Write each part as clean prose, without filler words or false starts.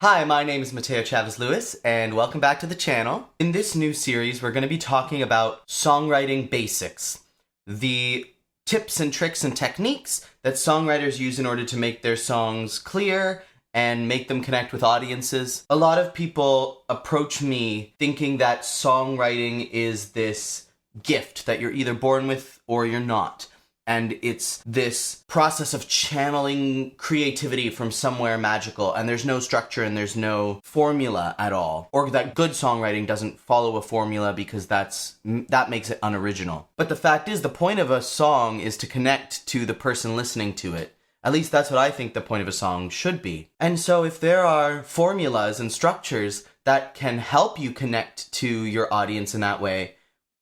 Hi, my name is Mateo Chavez Lewis, and welcome back to the channel. In this new series, we're going to be talking about songwriting basics, the tips and tricks and techniques that songwriters use in order to make their songs clear and make them connect with audiences. A lot of people approach me thinking that songwriting is this gift that you're either born with or you're not. And it's this process of channeling creativity from somewhere magical, and there's no structure and there's no formula at all. Or that good songwriting doesn't follow a formula because that makes it unoriginal. But the fact is, the point of a song is to connect to the person listening to it. At least that's what I think the point of a song should be. And so if there are formulas and structures that can help you connect to your audience in that way,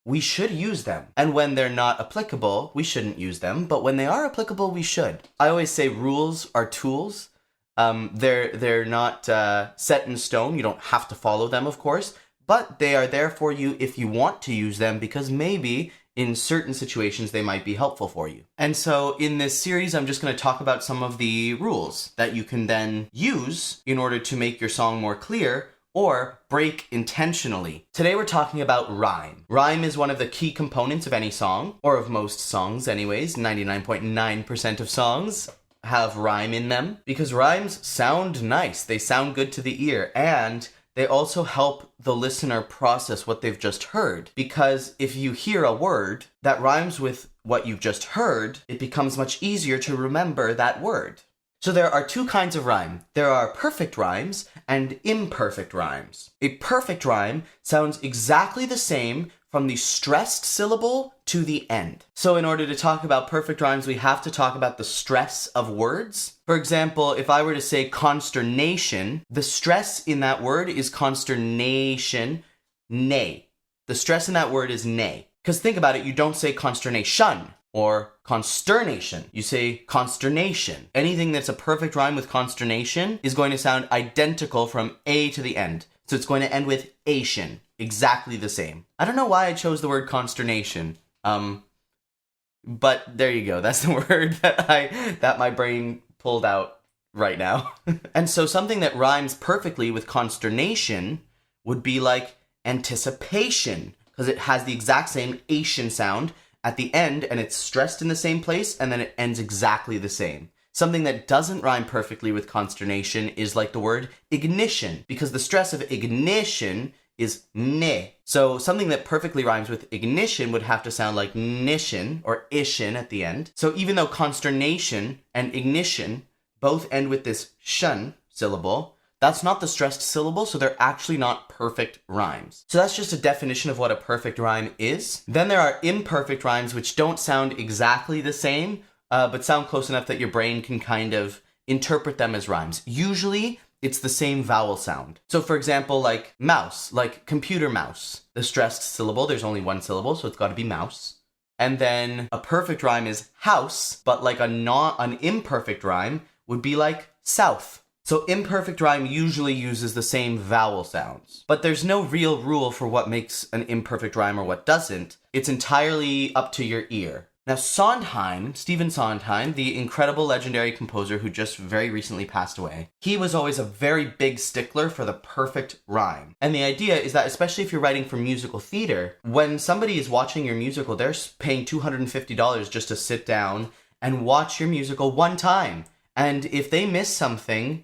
we should use them. And when they're not applicable, we shouldn't use them. But when they are applicable, we should. I always say rules are tools. They're not set in stone. You don't have to follow them, of course. But they are there for you if you want to use them, because maybe in certain situations they might be helpful for you. And so in this series, I'm just going to talk about some of the rules that you can then use in order to make your song more clear, or break intentionally. Today we're talking about rhyme. Rhyme is one of the key components of any song, or of most songs anyways. 99.9% of songs have rhyme in them, because rhymes sound nice. They sound good to the ear, and they also help the listener process what they've just heard. Because if you hear a word that rhymes with what you've just heard, it becomes much easier to remember that word. So there are two kinds of rhyme. There are perfect rhymes and imperfect rhymes. A perfect rhyme sounds exactly the same from the stressed syllable to the end. So in order to talk about perfect rhymes, we have to talk about the stress of words. For example, if I were to say consternation, the stress in that word is consternation, nay. The stress in that word is nay. Because think about it, you don't say consternation or consternation. You say consternation. Anything that's a perfect rhyme with consternation is going to sound identical from A to the end. So it's going to end with ation. Exactly the same. I don't know why I chose the word consternation. But there you go. That's the word that my brain pulled out right now. And so something that rhymes perfectly with consternation would be like anticipation, because it has the exact same ation sound at the end, and it's stressed in the same place, and then it ends exactly the same. Something that doesn't rhyme perfectly with consternation is like the word ignition, because the stress of ignition is ne. So something that perfectly rhymes with ignition would have to sound like nishin or ishin at the end. So even though consternation and ignition both end with this shun syllable, that's not the stressed syllable, so they're actually not perfect rhymes. So that's just a definition of what a perfect rhyme is. Then there are imperfect rhymes, which don't sound exactly the same, but sound close enough that your brain can kind of interpret them as rhymes. Usually, it's the same vowel sound. So for example, like mouse, like computer mouse. The stressed syllable, there's only one syllable, so it's got to be mouse. And then a perfect rhyme is house, but like an imperfect rhyme would be like south. So imperfect rhyme usually uses the same vowel sounds. But there's no real rule for what makes an imperfect rhyme or what doesn't. It's entirely up to your ear. Now Sondheim, Stephen Sondheim, the incredible legendary composer who just very recently passed away, he was always a very big stickler for the perfect rhyme. And the idea is that, especially if you're writing for musical theater, when somebody is watching your musical, they're paying $250 just to sit down and watch your musical one time. And if they miss something,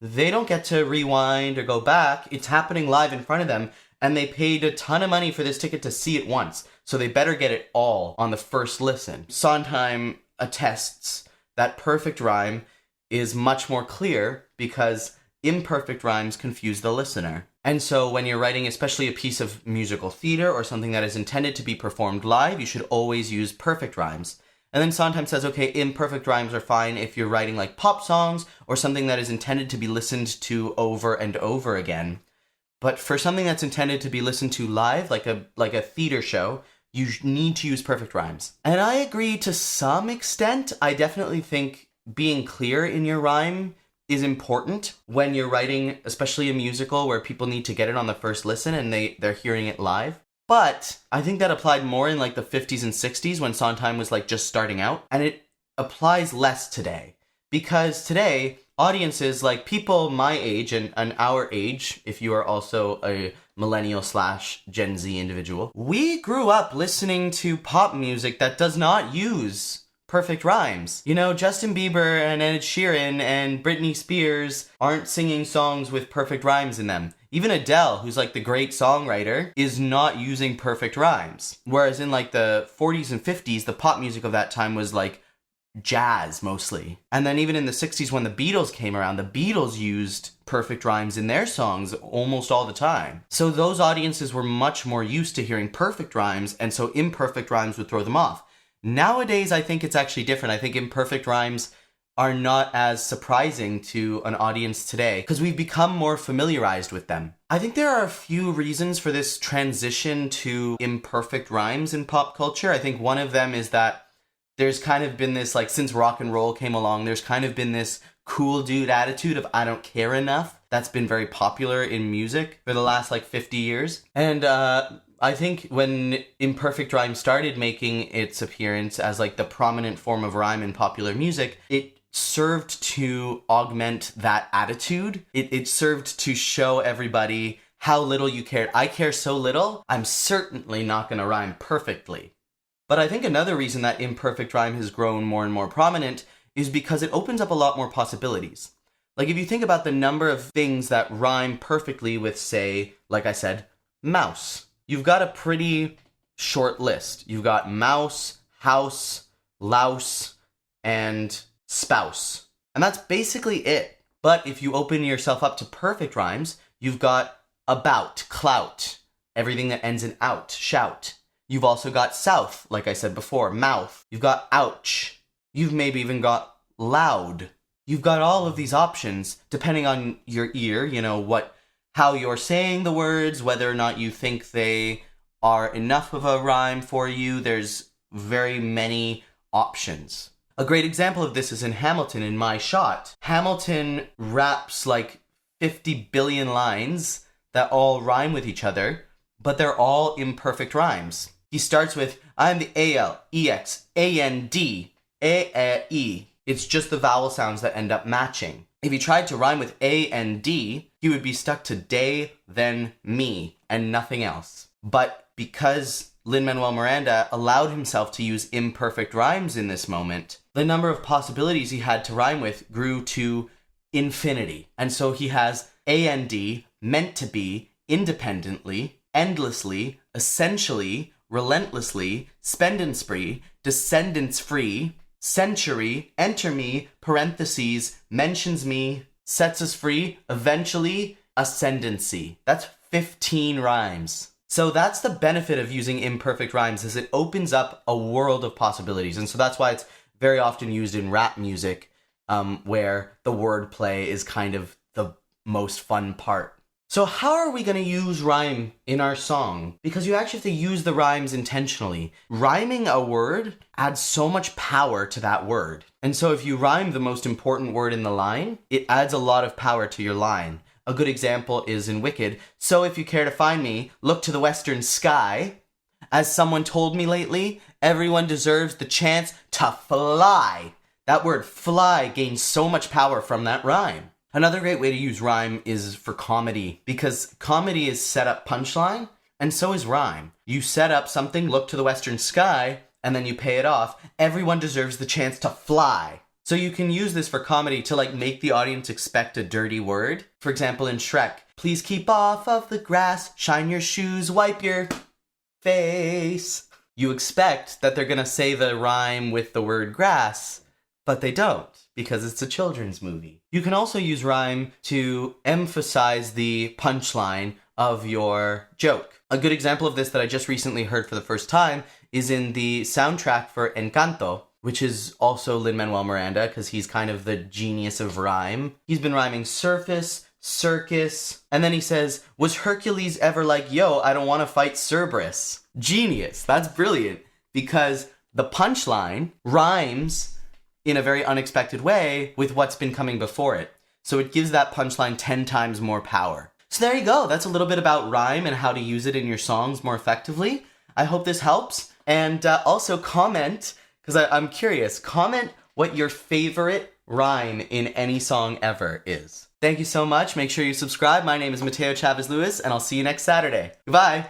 they don't get to rewind or go back. It's happening live in front of them, and they paid a ton of money for this ticket to see it once, so they better get it all on the first listen. Sondheim attests that perfect rhyme is much more clear because imperfect rhymes confuse the listener. And so when you're writing especially a piece of musical theater or something that is intended to be performed live, you should always use perfect rhymes. And then Sondheim says, okay, imperfect rhymes are fine if you're writing like pop songs or something that is intended to be listened to over and over again. But for something that's intended to be listened to live, like a theater show, you need to use perfect rhymes. And I agree to some extent. I definitely think being clear in your rhyme is important when you're writing, especially a musical where people need to get it on the first listen and they're hearing it live. But I think that applied more in like the 50s and 60s when Sondheim was like just starting out, and it applies less today because today, audiences like people my age and our age, if you are also a millennial / Gen Z individual, we grew up listening to pop music that does not use perfect rhymes. You know, Justin Bieber and Ed Sheeran and Britney Spears aren't singing songs with perfect rhymes in them. Even Adele, who's like the great songwriter, is not using perfect rhymes. Whereas in like the 40s and 50s, the pop music of that time was like jazz mostly. And then even in the 60s when the Beatles came around, the Beatles used perfect rhymes in their songs almost all the time. So those audiences were much more used to hearing perfect rhymes, and so imperfect rhymes would throw them off. Nowadays, I think it's actually different. I think imperfect rhymes are not as surprising to an audience today because we've become more familiarized with them. I think there are a few reasons for this transition to imperfect rhymes in pop culture. I think one of them is that there's kind of been this, like, since rock and roll came along, there's kind of been this cool dude attitude of I don't care enough. That's been very popular in music for the last, 50 years. And I think when imperfect rhyme started making its appearance as, the prominent form of rhyme in popular music, it served to augment that attitude. It served to show everybody how little you cared. I care so little, I'm certainly not going to rhyme perfectly. But I think another reason that imperfect rhyme has grown more and more prominent is because it opens up a lot more possibilities. If you think about the number of things that rhyme perfectly with, say, like I said, mouse. You've got a pretty short list. You've got mouse, house, louse, and spouse. And that's basically it. But if you open yourself up to perfect rhymes, you've got about, clout, everything that ends in out, shout. You've also got south, like I said before, mouth. You've got ouch. You've maybe even got loud. You've got all of these options depending on your ear, how you're saying the words, whether or not you think they are enough of a rhyme for you. There's very many options. A great example of this is in Hamilton, in My Shot. Hamilton raps 50 billion lines that all rhyme with each other, but they're all imperfect rhymes. He starts with, I'm the A-L-E-X-A-N-D, A-E. It's just the vowel sounds that end up matching. If he tried to rhyme with A and D, he would be stuck to day, then me, and nothing else. But because Lin-Manuel Miranda allowed himself to use imperfect rhymes in this moment, the number of possibilities he had to rhyme with grew to infinity. And so he has A and D, meant to be, independently, endlessly, essentially, relentlessly, spend and spree, descendants free, century, enter me, parentheses, mentions me, sets us free, eventually, ascendancy. That's 15 rhymes. So that's the benefit of using imperfect rhymes, is it opens up a world of possibilities. And so that's why it's very often used in rap music, where the wordplay is kind of the most fun part. So how are we going to use rhyme in our song? Because you actually have to use the rhymes intentionally. Rhyming a word adds so much power to that word. And so if you rhyme the most important word in the line, it adds a lot of power to your line. A good example is in Wicked. So if you care to find me, look to the western sky. As someone told me lately, everyone deserves the chance to fly. That word fly gains so much power from that rhyme. Another great way to use rhyme is for comedy, because comedy is set up punchline, and so is rhyme. You set up something, look to the western sky, and then you pay it off. Everyone deserves the chance to fly. So you can use this for comedy to make the audience expect a dirty word. For example, in Shrek, please keep off of the grass, shine your shoes, wipe your face. You expect that they're gonna say the rhyme with the word grass, but they don't, because it's a children's movie. You can also use rhyme to emphasize the punchline of your joke. A good example of this that I just recently heard for the first time is in the soundtrack for Encanto, which is also Lin-Manuel Miranda, because he's kind of the genius of rhyme. He's been rhyming surface, circus, and then he says, was Hercules ever like, yo, I don't want to fight Cerberus? Genius. That's brilliant, because the punchline rhymes in a very unexpected way with what's been coming before it. So it gives that punchline 10 times more power. So there you go. That's a little bit about rhyme and how to use it in your songs more effectively. I hope this helps. And also comment, because I'm curious, comment what your favorite rhyme in any song ever is. Thank you so much. Make sure you subscribe. My name is Mateo Chavez Lewis, and I'll see you next Saturday. Goodbye.